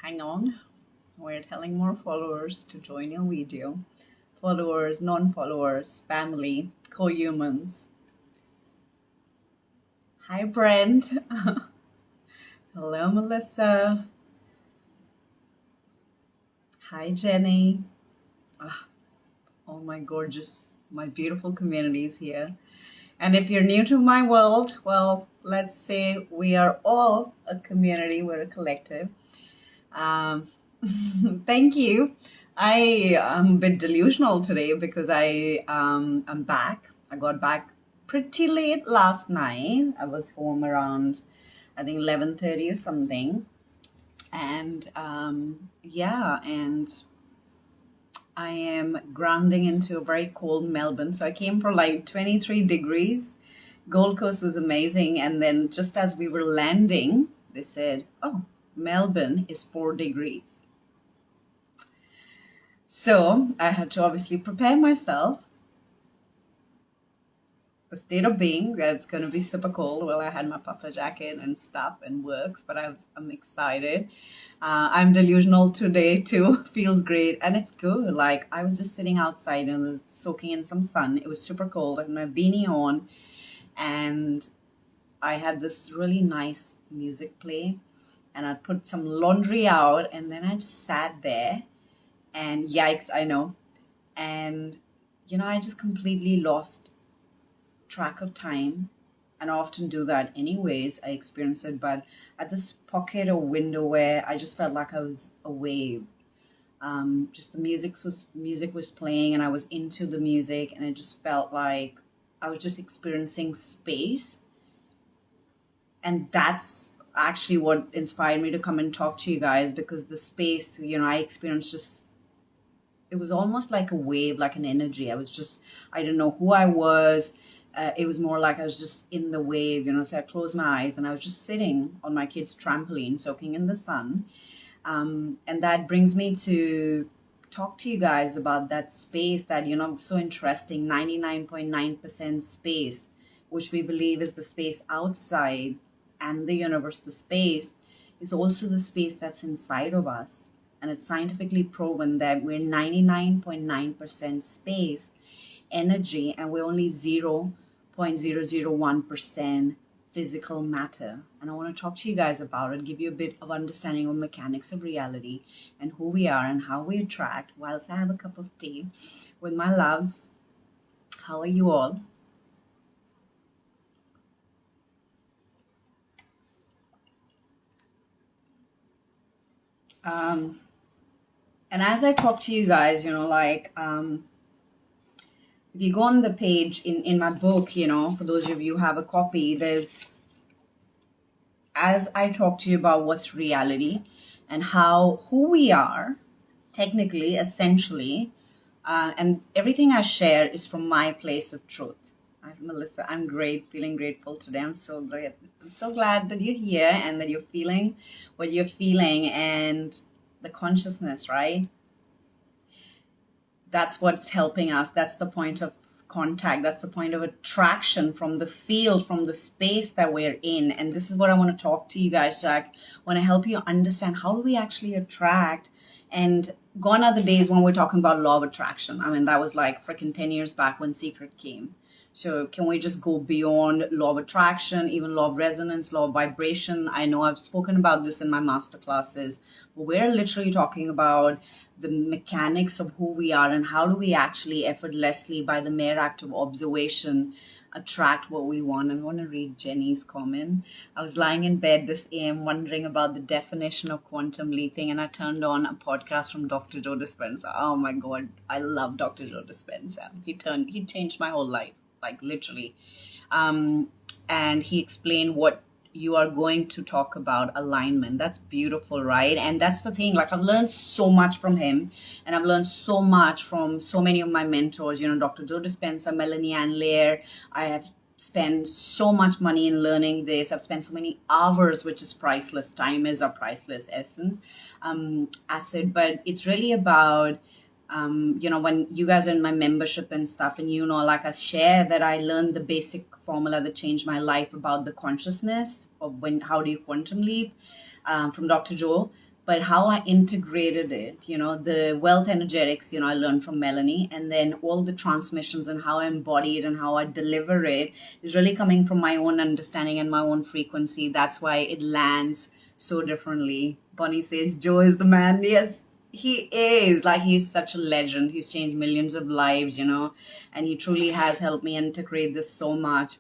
Hang on. We're telling more followers to join your video. Followers, non-followers, family, co-humans. Hi, Brent. Hello, Melissa. Hi, Jenny. Ah, oh, my gorgeous, my beautiful communities here. And if you're new to my world, well, let's say we are all a community, we're a collective. Um, thank you. I am a bit delusional today because I'm back. I got back pretty late last night. I was home around I think 11:30 or something, and and I am grounding into a very cold Melbourne. So I came for like 23 degrees. Gold Coast was amazing, and then just as we were landing, they said, "Oh, Melbourne is 4 degrees." So I had to obviously prepare myself. The state of being that it's going to be super cold. Well, I had my puffer jacket and stuff and works, but I'm excited. I'm delusional today too. Feels great and it's good. Like I was just sitting outside and was soaking in some sun. It was super cold. I had my beanie on and I had this really nice music play and I'd put some laundry out and then I just sat there and yikes, I know. And I just completely lost track of time, and I often do that anyways. I experience it, but at this pocket or window where I just felt like I was a wave. Just the music was playing, and I was into the music, and it just felt like I was just experiencing space, and that's actually what inspired me to come and talk to you guys because the space, I experienced just it was almost like a wave, like an energy. I didn't know who I was. It was more like I was just in the wave, so I closed my eyes and I was just sitting on my kid's trampoline, soaking in the sun. And that brings me to talk to you guys about that space that, so interesting 99.9% space, which we believe is the space outside and the universe, the space is also the space that's inside of us. And it's scientifically proven that we're 99.9% space energy and we're only 0.001% physical matter. And I want to talk to you guys about it, give you a bit of understanding of mechanics of reality and who we are and how we attract whilst I have a cup of tea with my loves. How are you all? Um, and as I talk to you guys, if you go on the page in my book, for those of you who have a copy, there's, as I talk to you about what's reality and who we are, technically, essentially, and everything I share is from my place of truth. Melissa, I'm great, feeling grateful today. I'm so great. I'm so glad that you're here and that you're feeling what you're feeling and the consciousness, right? That's what's helping us. That's the point of contact. That's the point of attraction from the field, from the space that we're in. And this is what I want to talk to you guys, Jack. I want to help you understand how do we actually attract. And gone are the days when we're talking about law of attraction. I mean, that was like freaking 10 years back when Secret came. So can we just go beyond law of attraction, even law of resonance, law of vibration? I know I've spoken about this in my master classes, but we're literally talking about the mechanics of who we are and how do we actually effortlessly, by the mere act of observation, attract what we want. I want to read Jenny's comment. I was lying in bed this AM wondering about the definition of quantum leaping, and I turned on a podcast from Dr. Joe Dispenza. Oh my God, I love Dr. Joe Dispenza. He changed my whole life, like literally. And he explained what you are going to talk about, alignment. That's beautiful, right? And that's the thing, like I've learned so much from him, and I've learned so much from so many of my mentors, Dr. Joe Dispenza, Melanie Ann Lair. I have spent so much money in learning this. I've spent so many hours, which is priceless. Time is our priceless essence, asset. But it's really about when you guys are in my membership and stuff, and like I share that I learned the basic formula that changed my life about the consciousness of how do you quantum leap from Dr. Joel. but how I integrated it, the wealth energetics, I learned from Melanie, and then all the transmissions and how I embody it and how I deliver it is really coming from my own understanding and my own frequency. That's why it lands so differently. Bonnie says, Joe is the man. Yes, he is. Like, he's such a legend. He's changed millions of lives, and he truly has helped me integrate this so much.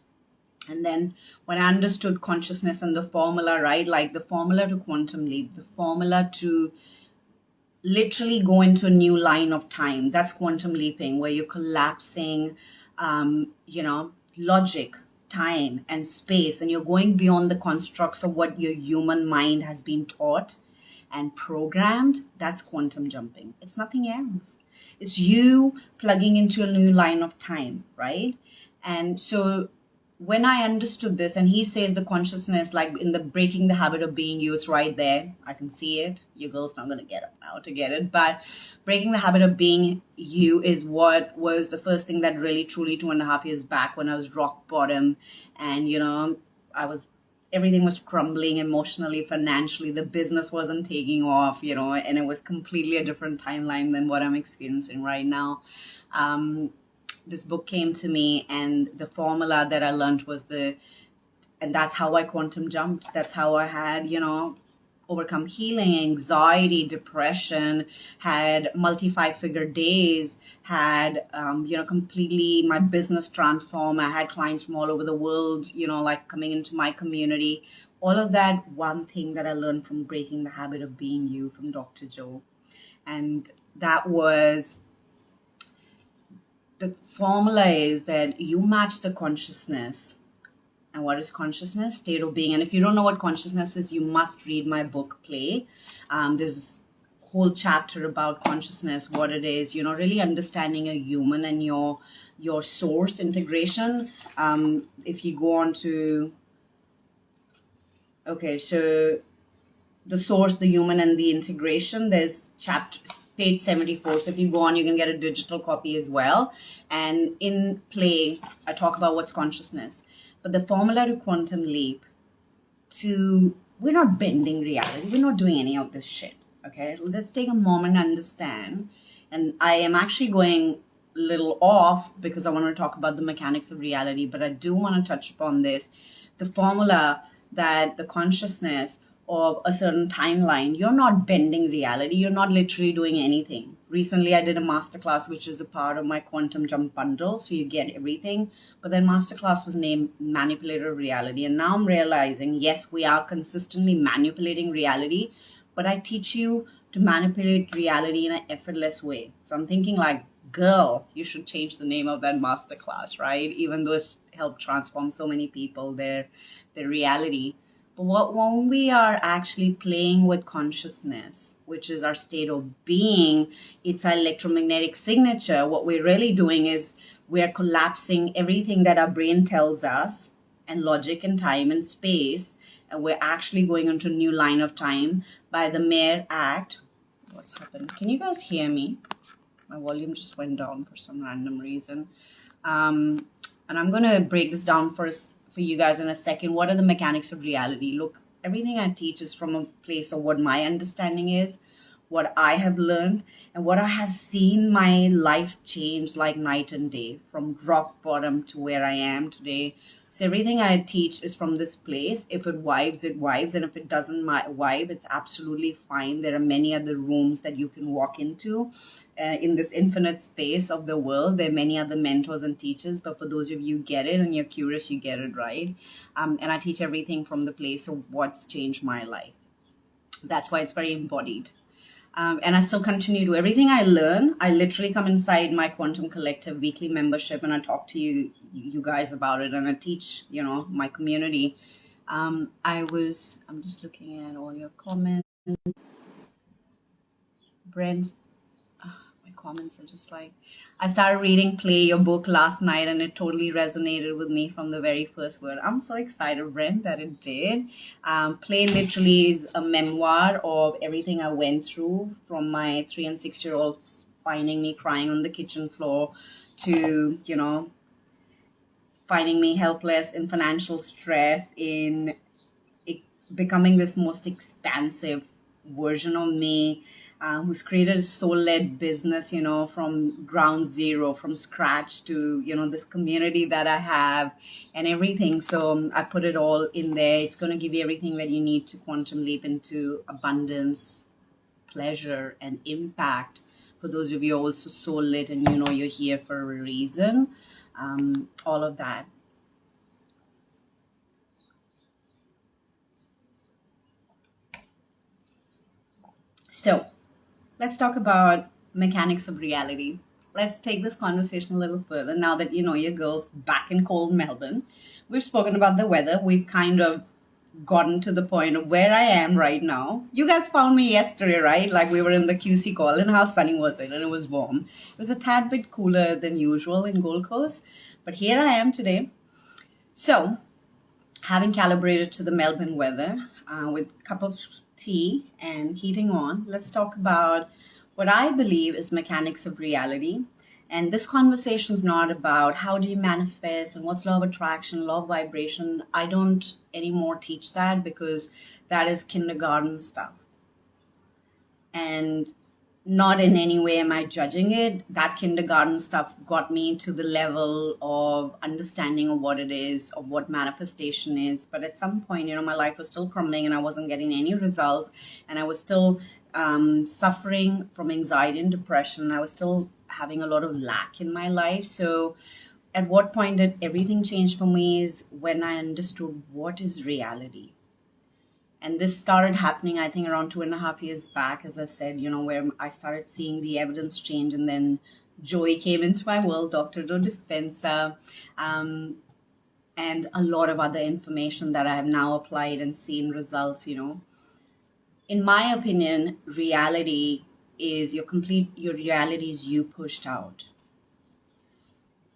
And then when I understood consciousness and the formula, right? Like the formula to quantum leap, the formula to literally go into a new line of time. That's quantum leaping, where you're collapsing, logic, time, and space, and you're going beyond the constructs of what your human mind has been taught and programmed. That's quantum jumping. It's nothing else. It's you plugging into a new line of time, right? And so when I understood this, and he says the consciousness, like in the breaking the habit of being you, is right there. I can see it. Your girl's not going to get up now to get it. But breaking the habit of being you is what was the first thing that really, truly 2.5 years back when I was rock bottom. And, everything was crumbling emotionally, financially. The business wasn't taking off, and it was completely a different timeline than what I'm experiencing right now. This book came to me, and the formula that I learned was and that's how I quantum jumped. That's how I had, overcome healing, anxiety, depression, had multi-5-figure days, had, completely my business transform. I had clients from all over the world, like coming into my community. All of that, one thing that I learned from breaking the habit of being you from Dr. Joe. And that was, the formula is that you match the consciousness. And what is consciousness? State of being. And if you don't know what consciousness is, you must read my book, Play. There's a whole chapter about consciousness, what it is, really understanding a human and your source integration. If you go on to, okay, so the source, the human, and the integration, there's page 74. So if you go on, you can get a digital copy as well. And in Play, I talk about what's consciousness. But the formula to quantum leap, we're not bending reality. We're not doing any of this shit. Okay, let's take a moment and understand. And I am actually going a little off because I want to talk about the mechanics of reality, but I do want to touch upon this. The formula that the consciousness of a certain timeline, you're not bending reality. You're not literally doing anything. Recently, I did a masterclass, which is a part of my Quantum Jump bundle. So you get everything. But that masterclass was named Manipulator of Reality. And now I'm realizing, yes, we are consistently manipulating reality, but I teach you to manipulate reality in an effortless way. So I'm thinking like, girl, you should change the name of that masterclass, right? Even though it's helped transform so many people, their reality. But when we are actually playing with consciousness, which is our state of being, it's our electromagnetic signature. What we're really doing is we're collapsing everything that our brain tells us, and logic and time and space, and we're actually going into a new line of time by the mere act. What's happened? Can you guys hear me? My volume just went down for some random reason. And I'm going to break this down for you guys in a second. What are the mechanics of reality? Look, everything I teach is from a place of what my understanding is, what I have learned, and what I have seen my life change like night and day, from rock bottom to where I am today. So everything I teach is from this place. If it vibes, it vibes. And if it doesn't vibe, it's absolutely fine. There are many other rooms that you can walk into in this infinite space of the world. There are many other mentors and teachers. But for those of you who get it and you're curious, you get it right. And I teach everything from the place of what's changed my life. That's why it's very embodied. And I still continue to everything I learn. I literally come inside my Quantum Collective weekly membership and I talk to you guys about it, and I teach, my community. I'm just looking at all your comments. Brent's, my comments are just like, I started reading Play, your book, last night, and it totally resonated with me from the very first word. I'm so excited, Brent, that it did. Play literally is a memoir of everything I went through, from my 3 and 6-year-olds finding me crying on the kitchen floor to, finding me helpless in financial stress, in becoming this most expansive version of me, who's created a soul-led business, from ground zero, from scratch to, this community that I have and everything. So I put it all in there. It's going to give you everything that you need to quantum leap into abundance, pleasure, and impact. For those of you also soul-lit and you're here for a reason, all of that. So let's talk about mechanics of reality. Let's take this conversation a little further now that your girl's back in cold Melbourne. We've spoken about the weather. We've kind of gotten to the point of where I am right now. You guys found me yesterday, right? Like we were in the QC call, and how sunny was it? And it was warm. It was a tad bit cooler than usual in Gold Coast, but here I am today. So, having calibrated to the Melbourne weather, with a cup of tea and heating on, let's talk about what I believe is mechanics of reality. And this conversation is not about how do you manifest and what's law of attraction, law of vibration. I don't anymore teach that because that is kindergarten stuff. And not in any way am I judging it. That kindergarten stuff got me to the level of understanding of what it is, of what manifestation is. But at some point, my life was still crumbling and I wasn't getting any results. And I was still suffering from anxiety and depression. I was still having a lot of lack in my life. So at what point did everything change for me is when I understood what is reality. And this started happening, I think, around 2.5 years back, as I said, where I started seeing the evidence change. And then Joey came into my world, Dr. Joe Dispenza, and a lot of other information that I have now applied and seen results, In my opinion, reality is your reality is you pushed out.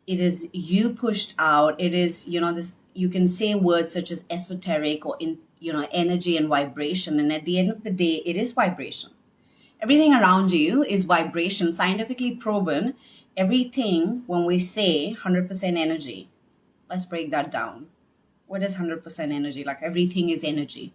It is you pushed out. It is, this, you can say words such as esoteric or energy and vibration. And at the end of the day, it is vibration. Everything around you is vibration, scientifically proven. Everything, when we say 100% energy, let's break that down. What is 100% energy? Like everything is energy.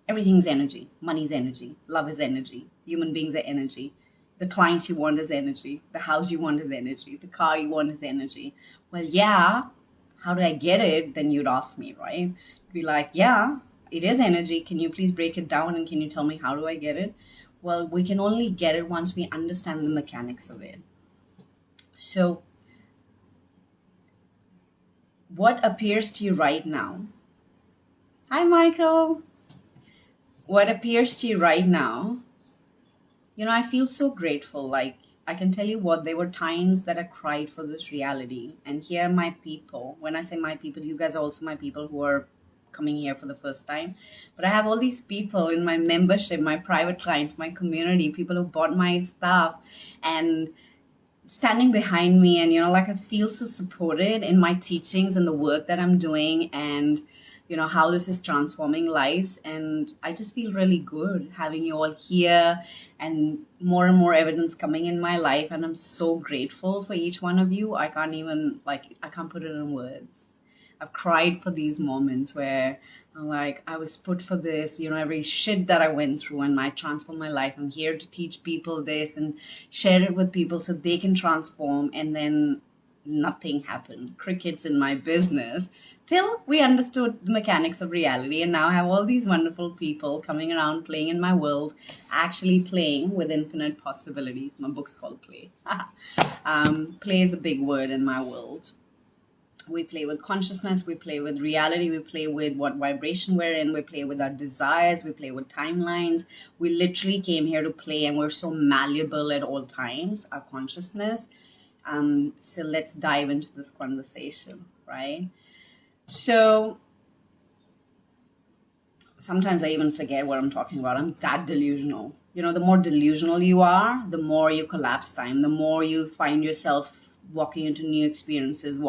Everything's energy. Money's energy. Love is energy. Human beings are energy. The client you want is energy. The house you want is energy. The car you want is energy. Well, yeah, how do I get it? Then you'd ask me, right? You'd be like, yeah, it is energy. Can you please break it down and can you tell me how do I get it? Well, we can only get it once we understand the mechanics of it. So, what appears to you right now? Hi, Michael. What appears to you right now? I feel so grateful. Like, I can tell you what, there were times that I cried for this reality. And here are my people. When I say my people, you guys are also my people who are coming here for the first time. But I have all these people in my membership, my private clients, my community, people who bought my stuff and standing behind me. And, I feel so supported in my teachings and the work that I'm doing and, how this is transforming lives. And I just feel really good having you all here and more evidence coming in my life. And I'm so grateful for each one of you. I can't put it in words. I've cried for these moments where I'm like, I was put for this, every shit that I went through and I transformed my life. I'm here to teach people this and share it with people so they can transform. And then nothing happened. Crickets in my business till we understood the mechanics of reality. And now I have all these wonderful people coming around playing in my world, actually playing with infinite possibilities. My book's called Play. Play is a big word in my world. We play with consciousness, we play with reality, we play with what vibration we're in, we play with our desires, we play with timelines. We literally came here to play and we're so malleable at all times, our consciousness. So let's dive into this conversation, right? So sometimes I even forget what I'm talking about. I'm that delusional. The more delusional you are, the more you collapse time, the more you find yourself walking into new experiences,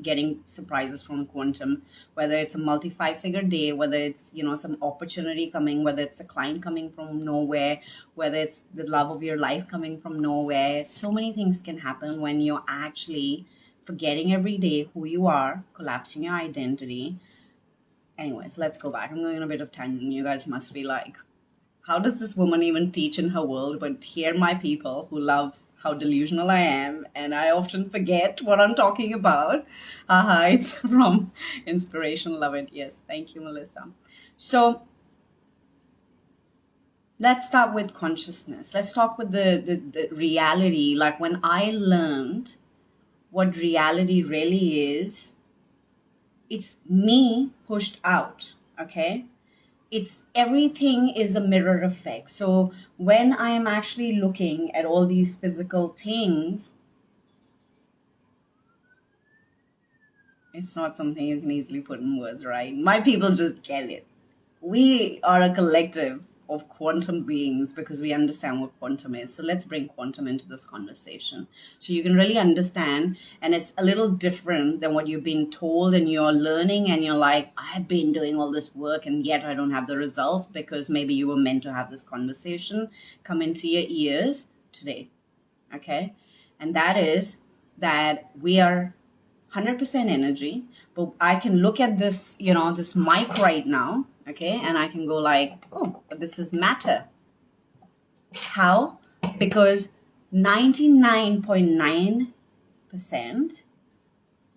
getting surprises from quantum, whether it's a multi-5-figure day, whether it's, some opportunity coming, whether it's a client coming from nowhere, whether it's the love of your life coming from nowhere. So many things can happen when you're actually forgetting every day who you are, collapsing your identity. Anyways, let's go back. I'm going on a bit of tangent. You guys must be like, How does this woman even teach in her world? But here, my people who love how delusional I am, and I often forget what I'm talking about. Haha, it's from Inspiration. Love it. Yes, thank you, Melissa. So let's start with consciousness. Let's talk with the reality. Like when I learned what reality really is, it's me pushed out. Okay, it's everything is a mirror effect. So when I am actually looking at all these physical things, it's not something you can easily put in words, right? My people just get it. We are a collective of quantum beings because we understand what quantum is. So let's bring quantum into this conversation so you can really understand. And it's a little different than what you've been told, and you're learning and you're like, I've been doing all this work and yet I don't have the results, because maybe you were meant to have this conversation come into your ears today. Okay. And that is that we are 100% energy, but I can look at this, this mic right now, okay, and I can go like, oh, but this is matter. How? Because 99.9%,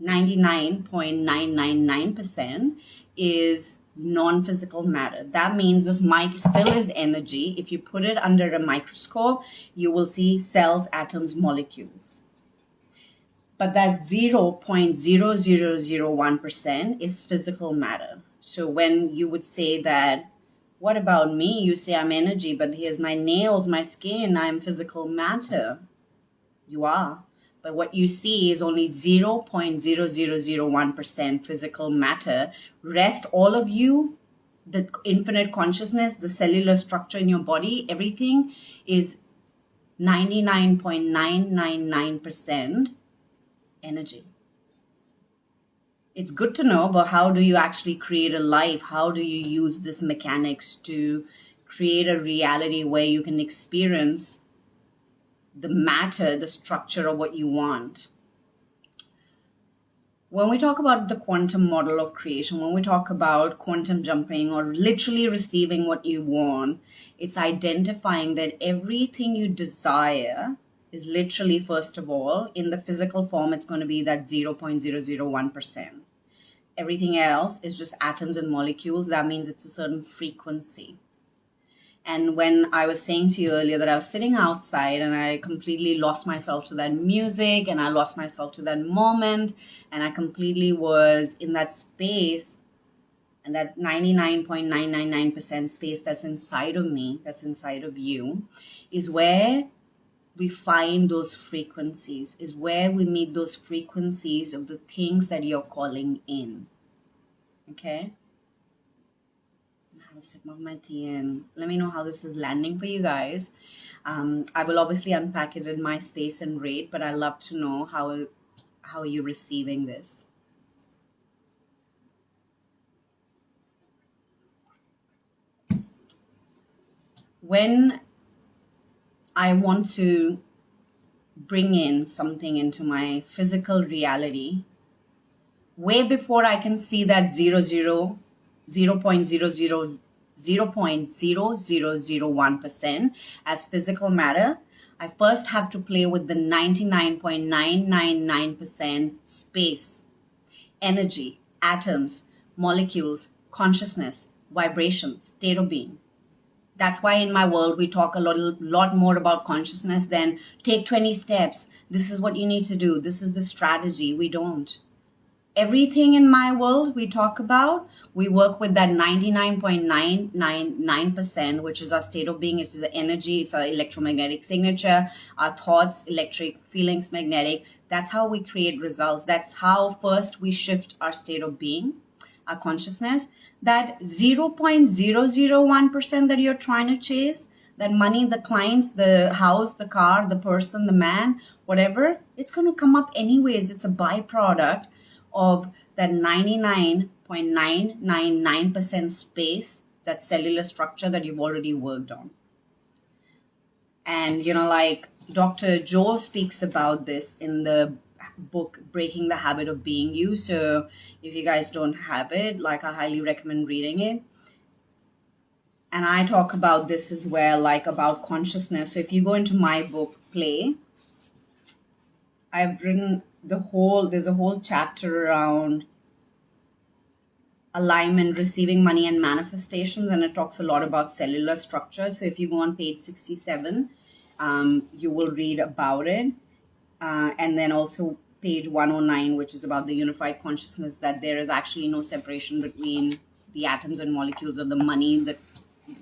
99.999% is non-physical matter. That means this mic still is energy. If you put it under a microscope, you will see cells, atoms, molecules. But that 0.0001% is physical matter. So when you would say that, what about me? You say I'm energy, but here's my nails, my skin, I'm physical matter. You are. But what you see is only 0.0001% physical matter. Rest, all of you, the infinite consciousness, the cellular structure in your body, everything is 99.999% energy. It's good to know, but how do you actually create a life? How do you use this mechanics to create a reality where you can experience the matter, the structure of what you want? When we talk about the quantum model of creation, when we talk about quantum jumping or literally receiving what you want, it's identifying that everything you desire is literally, first of all, in the physical form, it's going to be that 0.001%. Everything else is just atoms and molecules. That means it's a certain frequency. And when I was saying to you earlier that I was sitting outside and I completely lost myself to that music and I lost myself to that moment and I completely was in that space, and that 99.999% space that's inside of me, that's inside of you, is where we find those frequencies, is where we meet those frequencies of the things that you're calling in. Okay? I have a sip of my tea and let me know how this is landing for you guys. I will obviously unpack it in my space and rate, but I love to know how are you receiving this. When I want to bring in something into my physical reality, way before I can see that 0.0001% as physical matter, I first have to play with the 99.999% space, energy, atoms, molecules, consciousness, vibration, state of being. That's why in my world, we talk a lot more about consciousness than take 20 steps. This is what you need to do. This is the strategy. We don't. Everything in my world we talk about, we work with that 99.999%, which is our state of being. It's the energy. It's our electromagnetic signature, our thoughts, electric, feelings, magnetic. That's how we create results. That's how first we shift our state of being, our consciousness. That 0.001% that you're trying to chase, that money, the clients, the house, the car, the person, the man, whatever, it's going to come up anyways. It's a byproduct of that 99.999% space, that cellular structure that you've already worked on. And, like Dr. Joe speaks about this in the book Breaking the Habit of Being You. So if you guys don't have it, I highly recommend reading it. And I talk about this as well, like about consciousness. So if you go into my book, Play, I've written there's a whole chapter around alignment, receiving money, and manifestations, and it talks a lot about cellular structure. So if you go on page 67, you will read about it. And then also page 109, which is about the unified consciousness, that there is actually no separation between the atoms and molecules of the money, the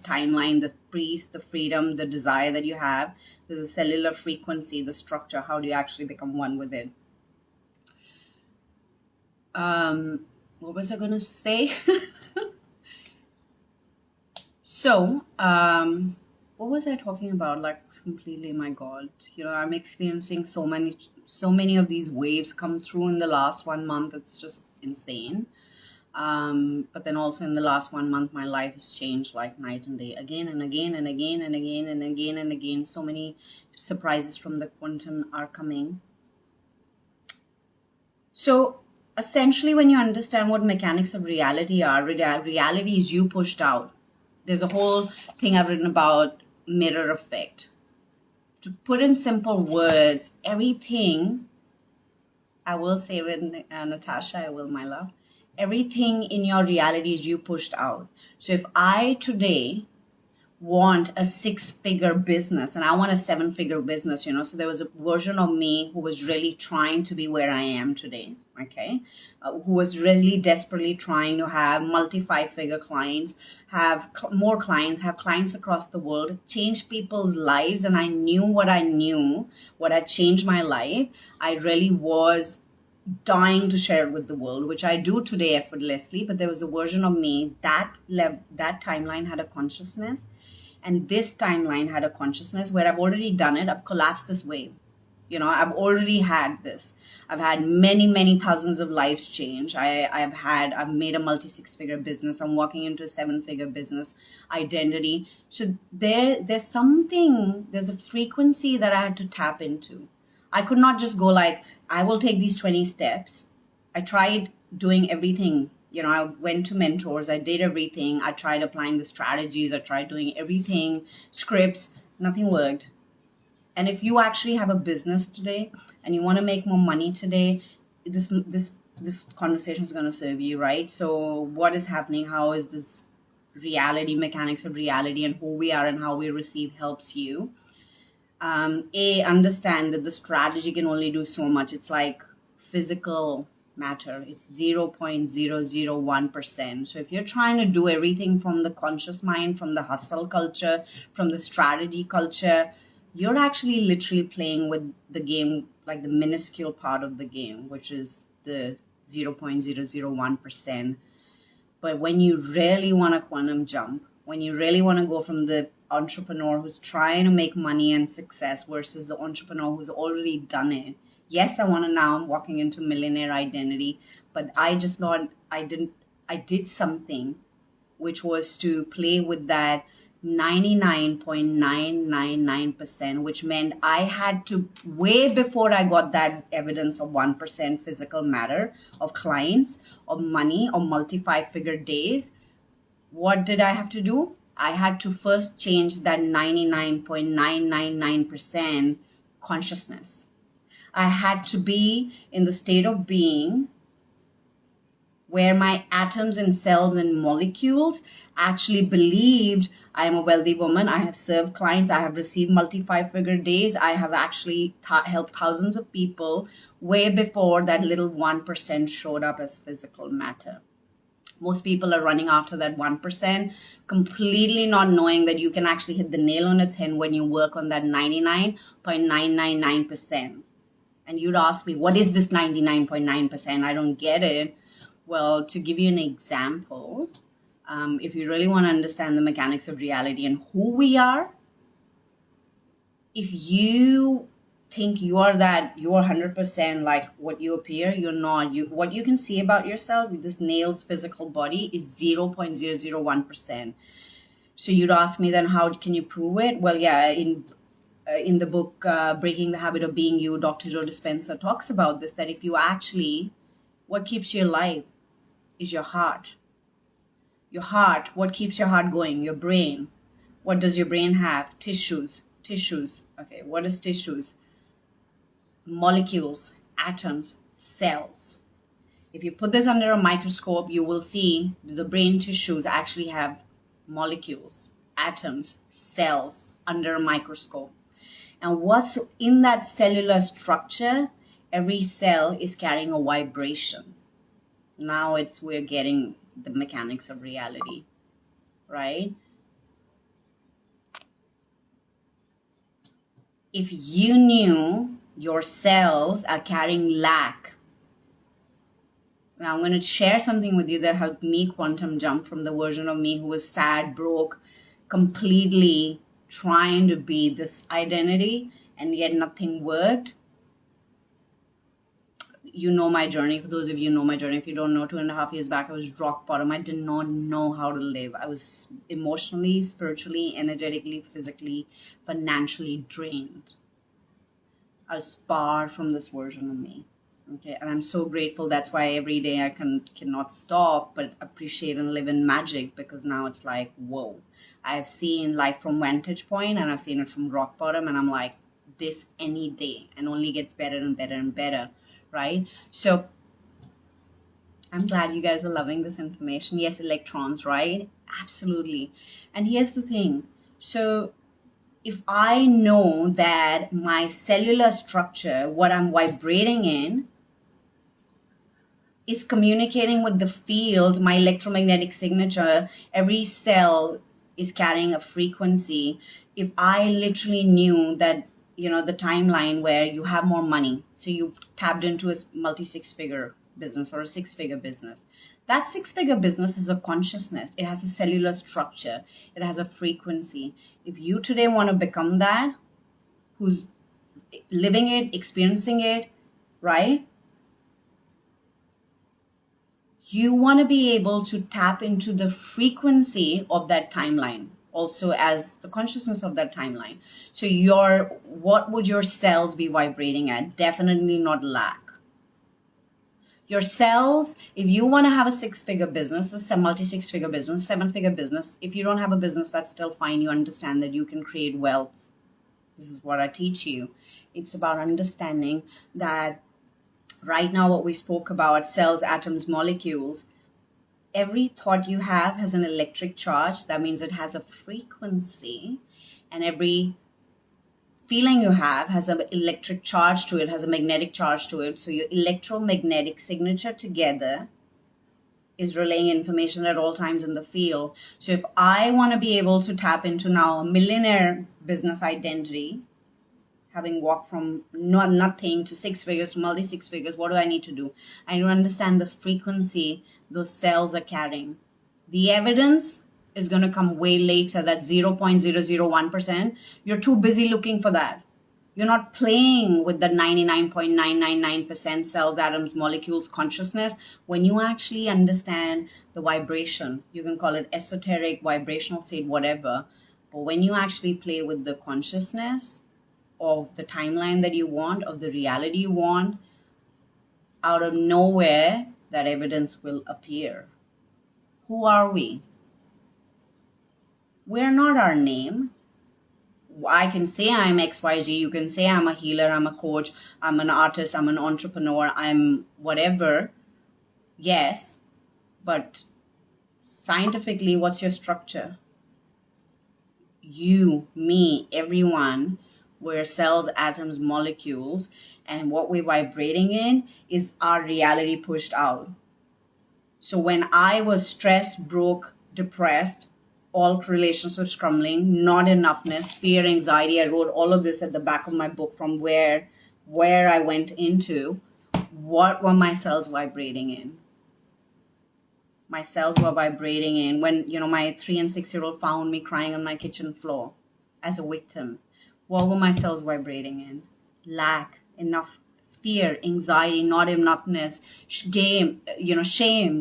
timeline, the peace, the freedom, the desire that you have. There's a cellular frequency, the structure. How do you actually become one with it? What was I going to say? So, what was I talking about? Like completely, my God, I'm experiencing so many of these waves come through in the last 1 month. It's just insane. But then also in the last 1 month, my life has changed like night and day, again and again and again and again and again and again. So many surprises from the quantum are coming. So essentially, when you understand what mechanics of reality are, reality is you pushed out. There's a whole thing I've written about mirror effect. To put in simple words, everything, I will say with Natasha, I will, my love, everything in your reality is you pushed out. So if I today want a 6-figure business and I want a 7-figure business, so there was a version of me who was really trying to be where I am today, okay, who was really desperately trying to have multi 5-figure clients, have more clients, have clients across the world, change people's lives. And I knew, what had changed my life. I really was dying to share it with the world, which I do today effortlessly. But there was a version of me that timeline had a consciousness, and this timeline had a consciousness where I've already done it. I've collapsed this wave. I've already had this. I've had many thousands of lives change. I've made a multi 6-figure business. I'm walking into a 7-figure business identity. So there's a frequency that I had to tap into. I could not just go like, I will take these 20 steps. I tried doing everything. I went to mentors. I did everything. I tried applying the strategies. I tried doing everything, scripts. Nothing worked. And if you actually have a business today and you want to make more money today, this conversation is going to serve you, right? So what is happening? How is this reality, mechanics of reality, and who we are and how we receive helps you? Understand that the strategy can only do so much. It's like physical matter. It's 0.001%. So if you're trying to do everything from the conscious mind, from the hustle culture, from the strategy culture, you're actually literally playing with the game, like the minuscule part of the game, which is the 0.001%. But when you really want a quantum jump, when you really want to go from the entrepreneur who's trying to make money and success versus the entrepreneur who's already done it. Yes, I'm walking into millionaire identity, but I did something which was to play with that 99.999%, which meant I had to, way before I got that evidence of 1% physical matter, of clients, of money, of multi 5-figure days, what did I have to do? I had to first change that 99.999% consciousness. I had to be in the state of being where my atoms and cells and molecules actually believed I am a wealthy woman. I have served clients. I have received multi 5-figure days. I have actually helped thousands of people way before that little 1% showed up as physical matter. Most people are running after that 1%, completely not knowing that you can actually hit the nail on its head when you work on that 99.999%. And you'd ask me, what is this 99.9%? I don't get it. Well, to give you an example, if you really want to understand the mechanics of reality and who we are, if you think you're 100% like what you appear, you're not. What you can see about yourself with this nail's physical body is 0.001%. So you'd ask me, then how can you prove it? Well, yeah, in the book Breaking the Habit of Being You, Dr. Joe Dispenza talks about this, that if you actually, what keeps you alive is your heart. Your heart, what keeps your heart going? Your brain. What does your brain have? Tissues. Tissues. Okay, what is tissues? Molecules, atoms, cells. If you put this under a microscope, you will see the brain tissues actually have molecules, atoms, cells under a microscope. And what's in that cellular structure? Every cell is carrying a vibration. Now we're getting the mechanics of reality, right? If you knew your cells are carrying lack, now I'm going to share something with you that helped me quantum jump from the version of me who was sad, broke, completely trying to be this identity, and yet nothing worked. You know my journey. For those of you who know my journey, if you don't know, 2.5 years back, I was rock bottom. I did not know how to live. I was emotionally, spiritually, energetically, physically, financially drained. I was far from this version of me. Okay, and I'm so grateful. That's why every day I cannot stop but appreciate and live in magic, because now it's like, whoa, I've seen life from vantage point and I've seen it from rock bottom, and I'm like, this any day, and only gets better and better and better, right? So I'm glad you guys are loving this information. Yes, electrons, right? Absolutely. And here's the thing. So if I know that my cellular structure, what I'm vibrating in, is communicating with the field, my electromagnetic signature, every cell is carrying a frequency. If I literally knew that, the timeline where you have more money, so you've tapped into a multi-six-figure business or a six-figure business, that six-figure business has a consciousness, it has a cellular structure, it has a frequency. If you today want to become that, who's living it, experiencing it, right? You want to be able to tap into the frequency of that timeline, also as the consciousness of that timeline. So what would your cells be vibrating at? Definitely not lack. Your cells, if you want to have a six-figure business, a multi-six-figure business, seven-figure business, if you don't have a business, that's still fine. You understand that you can create wealth. This is what I teach you. It's about understanding that right now, what we spoke about, cells, atoms, molecules, every thought you have has an electric charge. That means it has a frequency. And every feeling you have has an electric charge to it, has a magnetic charge to it. So your electromagnetic signature together is relaying information at all times in the field. So if I want to be able to tap into now a millionaire business identity, having walked from nothing to six figures to multi-six figures, what do I need to do? I need to understand the frequency those cells are carrying. The evidence is going to come way later, that 0.001%. You're too busy looking for that. You're not playing with the 99.999% cells, atoms, molecules, consciousness. When you actually understand the vibration, you can call it esoteric, vibrational state, whatever. But when you actually play with the consciousness of the timeline that you want, of the reality you want, out of nowhere, that evidence will appear. Who are we? We're not our name. I can say I'm XYZ. You can say I'm a healer, I'm a coach, I'm an artist, I'm an entrepreneur, I'm whatever. Yes, but scientifically, what's your structure? You, me, everyone, we're cells, atoms, molecules, and what we're vibrating in is our reality pushed out. So when I was stressed, broke, depressed, all relationships crumbling, not enoughness, fear, anxiety, I wrote all of this at the back of my book from where I went into. What were my cells vibrating in? My cells were vibrating in when, my 3 and 6-year-old found me crying on my kitchen floor as a victim. What were my cells vibrating in? Lack, enough, fear, anxiety, not enoughness, shame,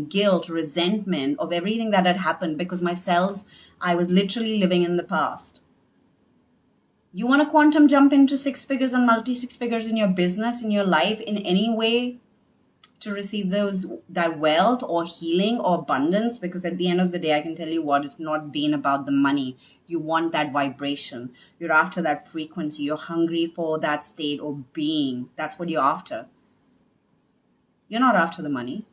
guilt, resentment of everything that had happened, because my cells, I was literally living in the past. You want to quantum jump into six figures and multi-six figures in your business, in your life, in any way? to receive that wealth or healing or abundance? Because at the end of the day, I can tell you what, it's not being about the money. You want that vibration. You're after that frequency. You're hungry for that state of being. That's what you're after. You're not after the money.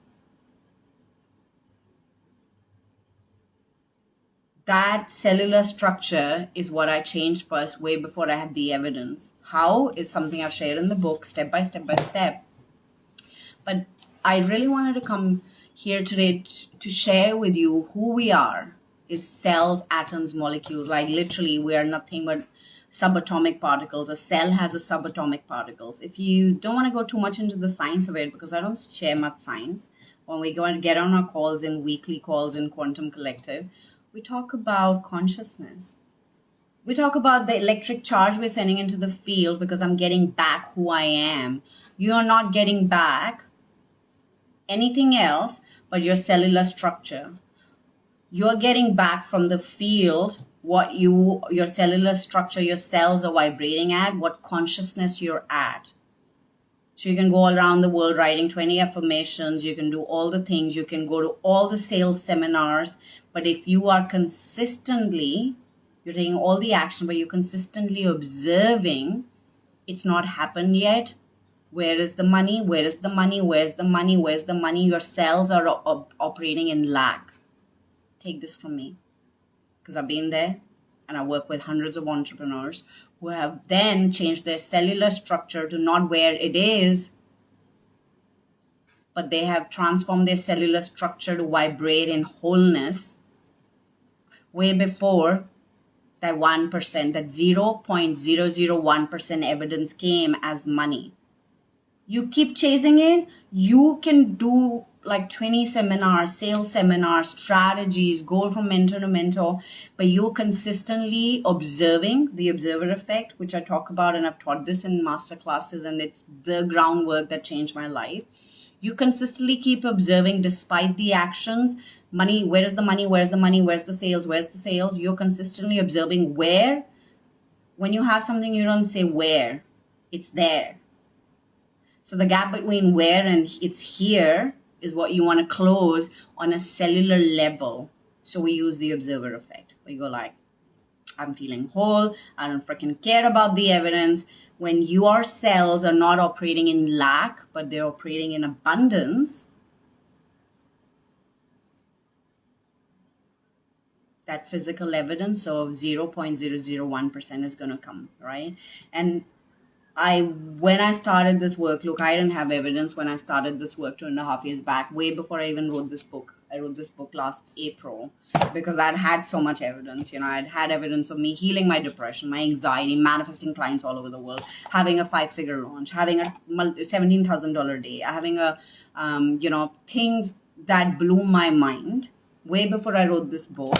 That cellular structure is what I changed first, way before I had the evidence. How is something I've shared in the book, step by step by step. But I really wanted to come here today to share with you who we are. Is cells, atoms, molecules. Like literally, we are nothing but subatomic particles. A cell has a subatomic particles. If you don't want to go too much into the science of it, because I don't share much science, when we go and get on our calls in weekly calls in Quantum Collective, we talk about consciousness. We talk about the electric charge we're sending into the field because I'm getting back who I am. You're not getting back anything else but your cellular structure. You're getting back from the field what your cellular structure, your cells are vibrating at, what consciousness you're at. So you can go all around the world writing 20 affirmations. You can do all the things. You can go to all the sales seminars. But if you are consistently, you're taking all the action, but you're consistently observing, it's not happened yet. Where is the money? Where is the money? Where's the money? Where's the money? Your cells are operating in lack. Take this from me, because I've been there and I work with hundreds of entrepreneurs who have then changed their cellular structure to not where it is, but they have transformed their cellular structure to vibrate in wholeness way before that 1%, that 0.001% evidence came as money. You keep chasing it, you can do like 20 seminars, sales seminars, strategies, go from mentor to mentor, but you're consistently observing the observer effect, which I talk about, and I've taught this in master classes, and it's the groundwork that changed my life. You consistently keep observing despite the actions. Money, where is the money? Where's the money? Where's the sales? Where's the sales? You're consistently observing where. When you have something, you don't say where, it's there. So the gap between where and it's here is what you want to close on a cellular level. So we use the observer effect. We go like, I'm feeling whole. I don't freaking care about the evidence. When your cells are not operating in lack, but they're operating in abundance, that physical evidence of 0.001% is going to come, right? And when I started this work, look, I didn't have evidence when I started this work 2.5 years back, way before I even wrote this book. I wrote this book last April because I'd had so much evidence. I'd had evidence of me healing my depression, my anxiety, manifesting clients all over the world, having a 5-figure launch, having a $17,000 day, having things that blew my mind way before I wrote this book.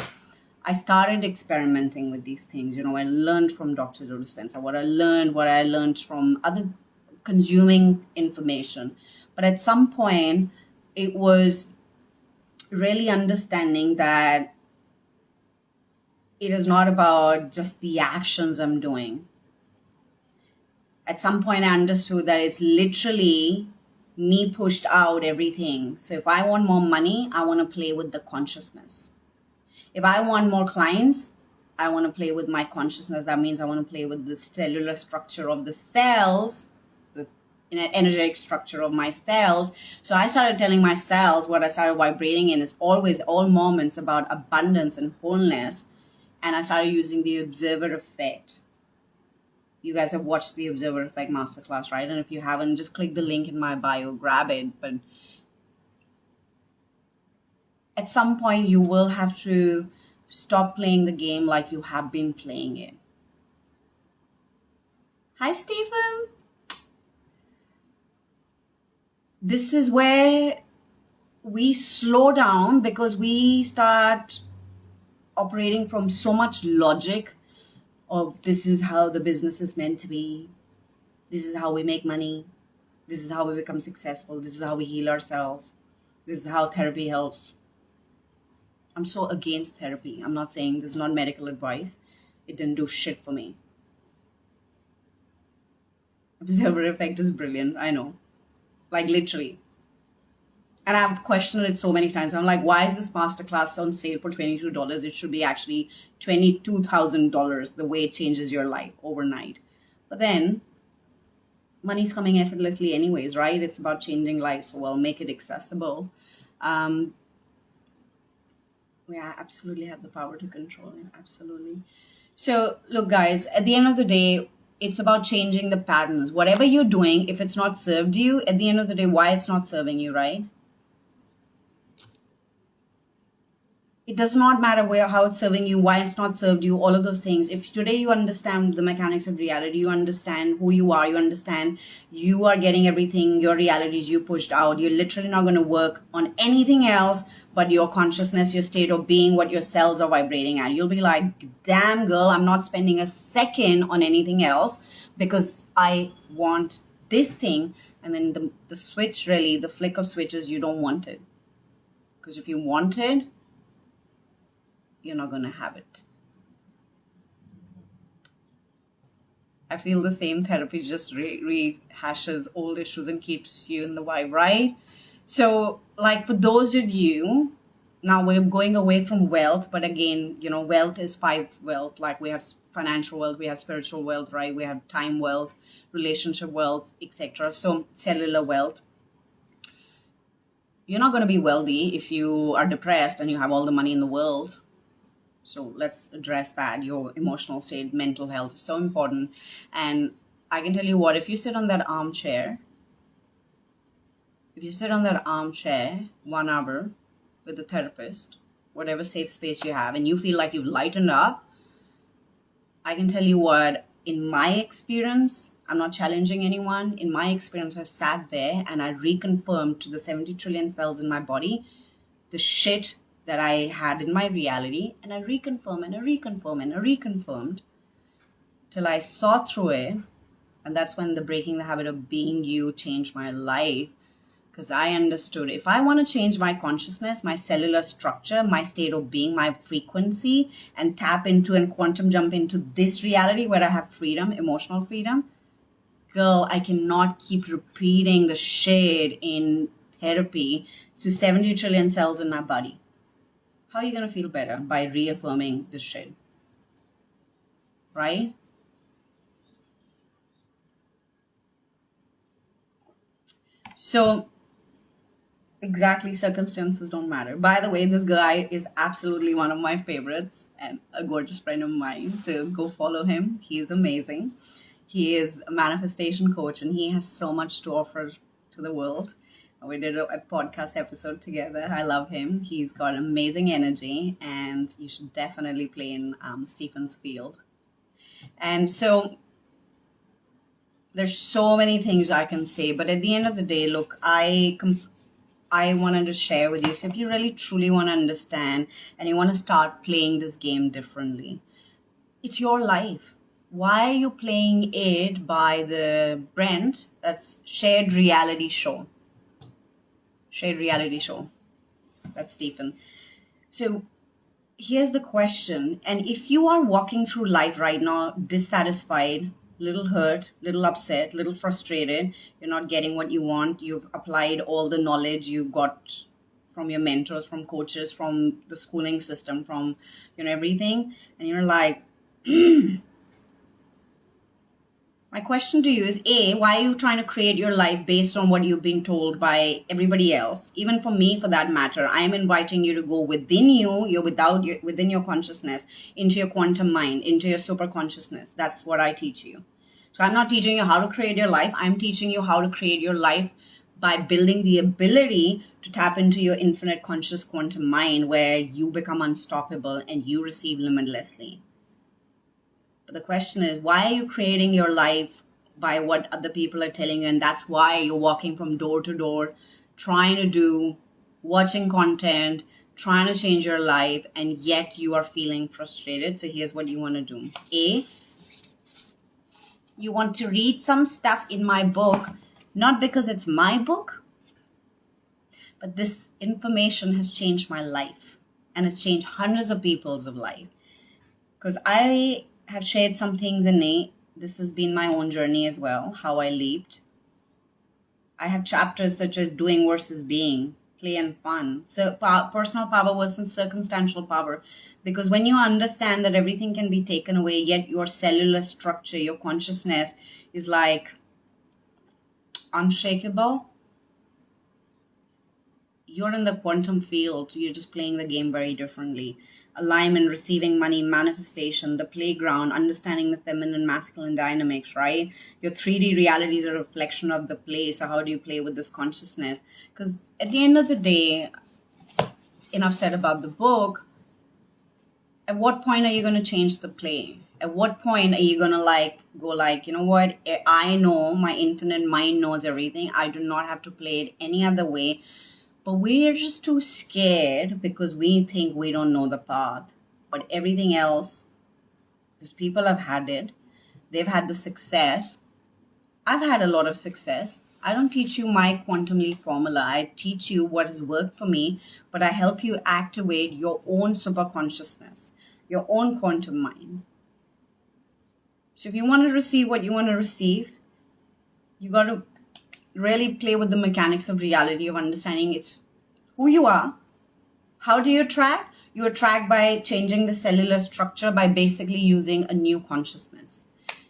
I started experimenting with these things. I learned from Dr. Joe Dispenza, what I learned from other consuming information. But at some point, it was really understanding that it is not about just the actions I'm doing. At some point, I understood that it's literally me pushed out everything. So if I want more money, I want to play with the consciousness. If I want more clients, I want to play with my consciousness. That means I want to play with the cellular structure of the cells, the energetic structure of my cells. So I started telling my cells what I started vibrating in is always, all moments, about abundance and wholeness. And I started using the observer effect. You guys have watched the observer effect masterclass, right? And if you haven't, just click the link in my bio, grab it. But at some point, you will have to stop playing the game like you have been playing it. Hi, Stephen. This is where we slow down because we start operating from so much logic of this is how the business is meant to be. This is how we make money. This is how we become successful. This is how we heal ourselves. This is how therapy helps. I'm so against therapy. I'm not saying this is not medical advice. It didn't do shit for me. Observer effect is brilliant. I know. Like literally. And I've questioned it so many times. I'm like, why is this masterclass on sale for $22? It should be actually $22,000, the way it changes your life overnight. But then money's coming effortlessly anyways, right? It's about changing lives. So well, make it accessible. Um, yeah, I absolutely have the power to control it. Absolutely. So, look, guys, at the end of the day, it's about changing the patterns. Whatever you're doing, if it's not served you, at the end of the day, why it's not serving you, right? It does not matter where, how it's serving you, why it's not served you, all of those things. If today you understand the mechanics of reality, you understand who you are, you understand you are getting everything, your realities you pushed out, you're literally not going to work on anything else but your consciousness, your state of being, what your cells are vibrating at. You'll be like, damn girl, I'm not spending a second on anything else because I want this thing. And then the switch, really, the flick of switches, you don't want it. Because if you want it, you're not going to have it. I feel the same therapy just rehashes old issues and keeps you in the vibe, right? So, like for those of you, now we're going away from wealth, but again, wealth is five wealth. Like we have financial wealth, we have spiritual wealth, right? We have time wealth, relationship wealth, etc. So, cellular wealth. You're not going to be wealthy if you are depressed and you have all the money in the world. So let's address that. Your emotional state, mental health is so important. And I can tell you what, if you sit on that armchair 1 hour with a therapist, whatever safe space you have, and you feel like you've lightened up, I can tell you what, in my experience, I'm not challenging anyone. In my experience, I sat there and I reconfirmed to the 70 trillion cells in my body the shit that I had in my reality, and I reconfirmed till I saw through it. And that's when the breaking the habit of being you changed my life, because I understood if I want to change my consciousness, my cellular structure, my state of being, my frequency, and tap into and quantum jump into this reality where I have freedom, emotional freedom, girl, I cannot keep repeating the shit in therapy to 70 trillion cells in my body. How are you going to feel better? By reaffirming this shit, right? So, exactly, circumstances don't matter. By the way, this guy is absolutely one of my favorites and a gorgeous friend of mine. So, go follow him. He is amazing. He is a manifestation coach and he has so much to offer to the world. We did a podcast episode together. I love him. He's got amazing energy, and you should definitely play in Stephen's field. And so there's so many things I can say, but at the end of the day, look, I wanted to share with you. So if you really truly want to understand and you want to start playing this game differently, it's your life. Why are you playing it by the Brent? That's shared reality show. That's Stephen. So here's the question. And if you are walking through life right now, dissatisfied, little hurt, little upset, little frustrated, you're not getting what you want, you've applied all the knowledge you got from your mentors, from coaches, from the schooling system, from everything, and you're like, my question to you is, A, why are you trying to create your life based on what you've been told by everybody else? Even for me, for that matter, I am inviting you to go within you, within your consciousness, into your quantum mind, into your super consciousness. That's what I teach you. So I'm not teaching you how to create your life. I'm teaching you how to create your life by building the ability to tap into your infinite conscious quantum mind, where you become unstoppable and you receive limitlessly. But the question is, why are you creating your life by what other people are telling you? And that's why you're walking from door to door, watching content, trying to change your life, and yet you are feeling frustrated. So here's what you want to do. A, you want to read some stuff in my book, not because it's my book, but this information has changed my life and it's changed hundreds of people's life. Because I have shared some things in it. This has been my own journey as well, how I leaped. I have chapters such as doing versus being, play and fun. So personal power versus circumstantial power, because when you understand that everything can be taken away, yet your cellular structure, your consciousness is like unshakable, you're in the quantum field. You're just playing the game very differently. Alignment, receiving money, manifestation, the playground, understanding the feminine, masculine dynamics, right? Your 3D reality is a reflection of the play. So how do you play with this consciousness? Because at the end of the day, enough said about the book. At what point are you going to change the play? At what point are you going to go like, you know what? I know my infinite mind knows everything. I do not have to play it any other way. But we're just too scared because we think we don't know the path. But everything else, because people have had it, they've had the success. I've had a lot of success. I don't teach you my quantum leap formula. I teach you what has worked for me, but I help you activate your own super consciousness, your own quantum mind. So if you want to receive what you want to receive, you got to really play with the mechanics of reality, of understanding it's who you are. How do you attract? You attract by changing the cellular structure, by basically using a new consciousness.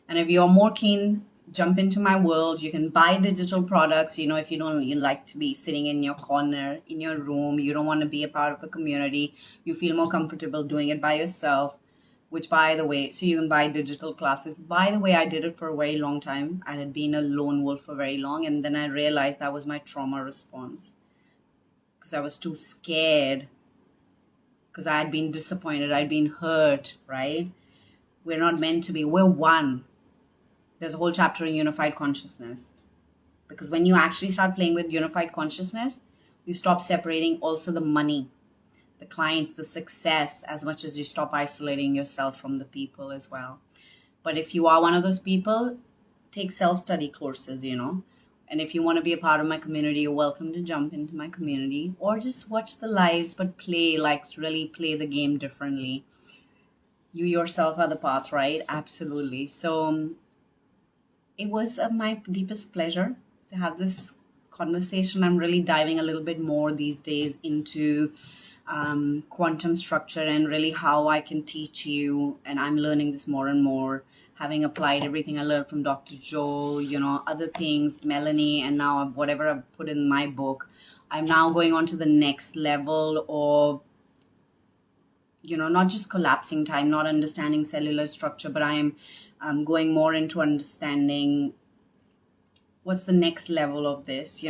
And if you're more keen, jump into my world. You can buy digital products. You know, if you like to be sitting in your corner, in your room, you don't want to be a part of a community, you feel more comfortable doing it by yourself, which, by the way, so you can buy digital classes. By the way, I did it for a very long time. I had been a lone wolf for very long. And then I realized that was my trauma response, because I was too scared, because I had been disappointed. I'd been hurt, right? We're not meant to be. We're one. There's a whole chapter in unified consciousness. Because when you actually start playing with unified consciousness, you stop separating also the money, the clients, the success, as much as you stop isolating yourself from the people as well. But if you are one of those people, take self-study courses, And if you want to be a part of my community, you're welcome to jump into my community, or just watch the lives, but play, really play the game differently. You yourself are the path, right? Absolutely. So it was my deepest pleasure to have this conversation. I'm really diving a little bit more these days into quantum structure and really how I can teach you. And I'm learning this more and more, having applied everything I learned from Dr. Joel, other things, Melanie, and now whatever I've put in my book. I'm now going on to the next level of, not just collapsing time, not understanding cellular structure, but I'm going more into understanding what's the next level of this,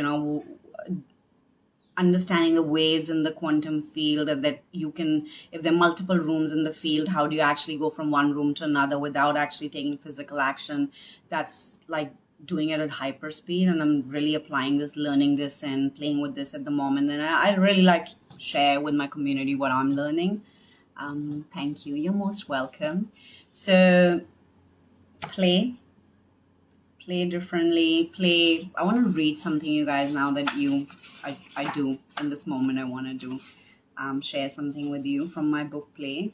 understanding the waves in the quantum field, that you can, if there are multiple rooms in the field, how do you actually go from one room to another without actually taking physical action? That's like doing it at hyperspeed. And I'm really applying this, learning this, and playing with this at the moment. And I really like to share with my community what I'm learning. Thank you. You're most welcome. So play differently, I want to read something, you guys, now that I do in this moment. I want to do share something with you from my book, Play.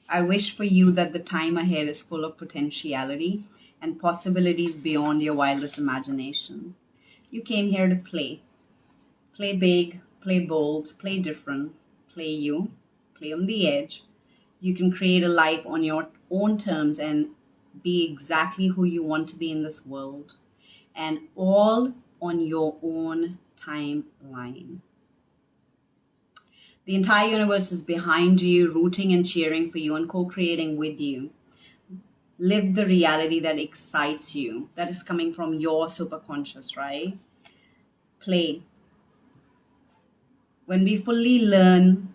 I wish for you that the time ahead is full of potentiality and possibilities beyond your wildest imagination. You came here to play big, play bold, play different, play you, play on the edge. You can create a life on your own terms and be exactly who you want to be in this world, and all on your own timeline. The entire universe is behind you, rooting and cheering for you and co-creating with you. Live the reality that excites you, that is coming from your superconscious, right? Play. When we learn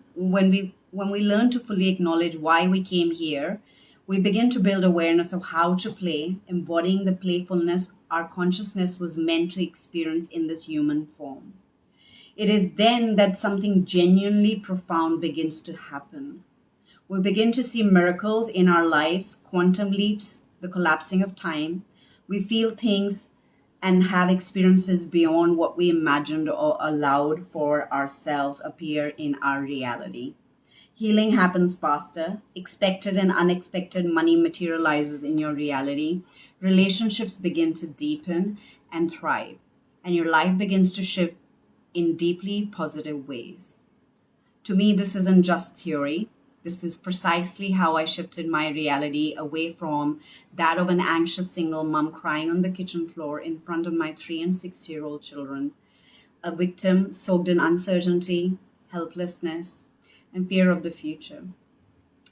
to fully acknowledge why we came here, we begin to build awareness of how to play, embodying the playfulness our consciousness was meant to experience in this human form. It is then that something genuinely profound begins to happen. We begin to see miracles in our lives, quantum leaps, the collapsing of time. We feel things and have experiences beyond what we imagined or allowed for ourselves appear in our reality. Healing happens faster. Expected and unexpected money materializes in your reality. Relationships begin to deepen and thrive. and your life begins to shift in deeply positive ways. To me, this isn't just theory. This is precisely how I shifted my reality away from that of an anxious single mom crying on the kitchen floor in front of my 3 and 6-year-old children, a victim soaked in uncertainty, helplessness, and fear of the future.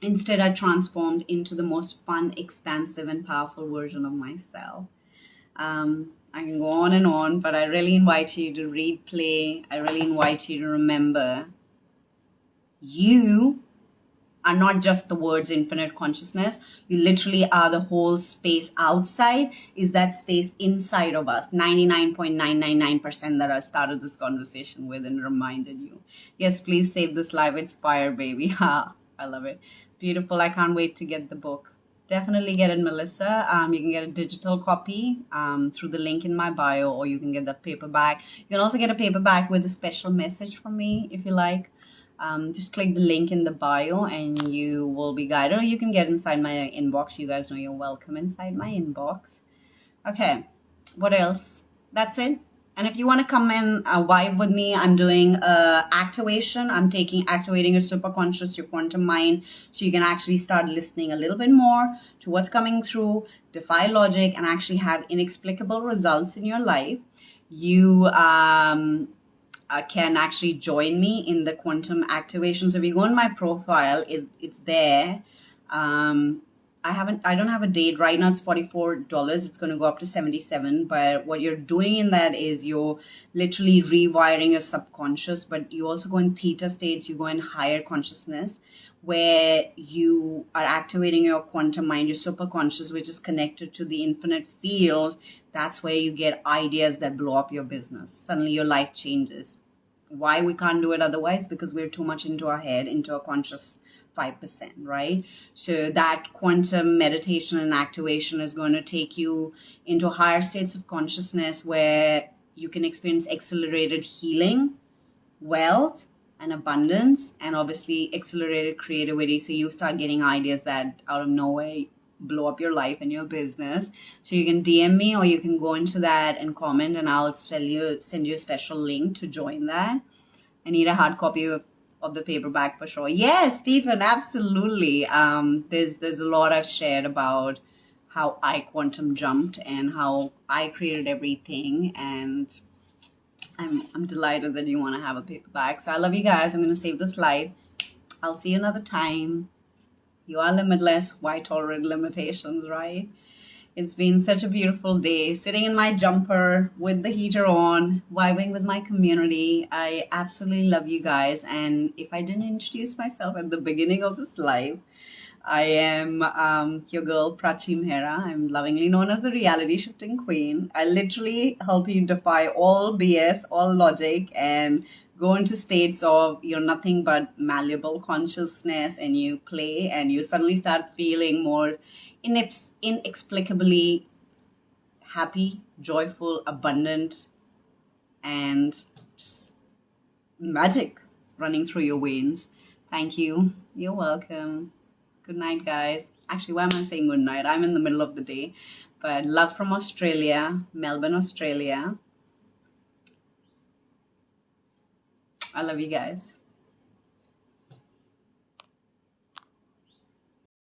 Instead, I transformed into the most fun, expansive, and powerful version of myself. I can go on, but I really invite you to replay. I really invite you to remember you are not just the words infinite consciousness. You literally are the whole space. Outside is that space inside of us, 99.999% that I started this conversation with and reminded you. Yes, please save this live inspire, baby. Ha, I love it. Beautiful. I can't wait to get the book. Definitely get it, Melissa. You can get a digital copy through the link in my bio, or you can get the paperback. You can also get a paperback with a special message from me if you like. Just click the link in the bio and you will be guided, or you can get inside my inbox. You guys know you're welcome inside my inbox. Okay, what else? That's it. And if you want to come in vibe with me, I'm doing activation. I'm activating your superconscious, your quantum mind, so you can actually start listening a little bit more to what's coming through, defy logic, and actually have inexplicable results in your life. You can actually join me in the quantum activation. So if you go on my profile, it's there. I don't have a date right now. It's $44. It's going to go up to $77. But what you're doing in that is you're literally rewiring your subconscious, but you also go in theta states. You go in higher consciousness, where you are activating your quantum mind, your superconscious, which is connected to the infinite field. That's where you get ideas that blow up your business. Suddenly your life changes. Why we can't do it otherwise? Because we're too much into our head, into a conscious 5%, right? So that quantum meditation and activation is going to take you into higher states of consciousness where you can experience accelerated healing, wealth, and abundance, and obviously accelerated creativity. So you start getting ideas that out of nowhere blow up your life and your business. So you can DM me, or you can go into that and comment, and I'll send you a special link to join that. I need a hard copy of the paperback for sure. Yes, Stephen, absolutely. There's a lot I've shared about how I quantum jumped and how I created everything, and I'm delighted that you want to have a paperback. So I love you guys. I'm going to save the slide. I'll see you another time. You are limitless. Why tolerate limitations, right? It's been such a beautiful day, sitting in my jumper with the heater on, vibing with my community. I absolutely love you guys. And if I didn't introduce myself at the beginning of this live, I am your girl, Prachi. I'm lovingly known as the reality shifting queen. I literally help you defy all BS, all logic, and go into states of you're nothing but malleable consciousness, and you play and you suddenly start feeling more inexplicably happy, joyful, abundant, and just magic running through your veins. Thank you. You're welcome. Good night, guys. Actually, why am I saying good night? I'm in the middle of the day. But love from Australia, Melbourne, Australia. I love you guys.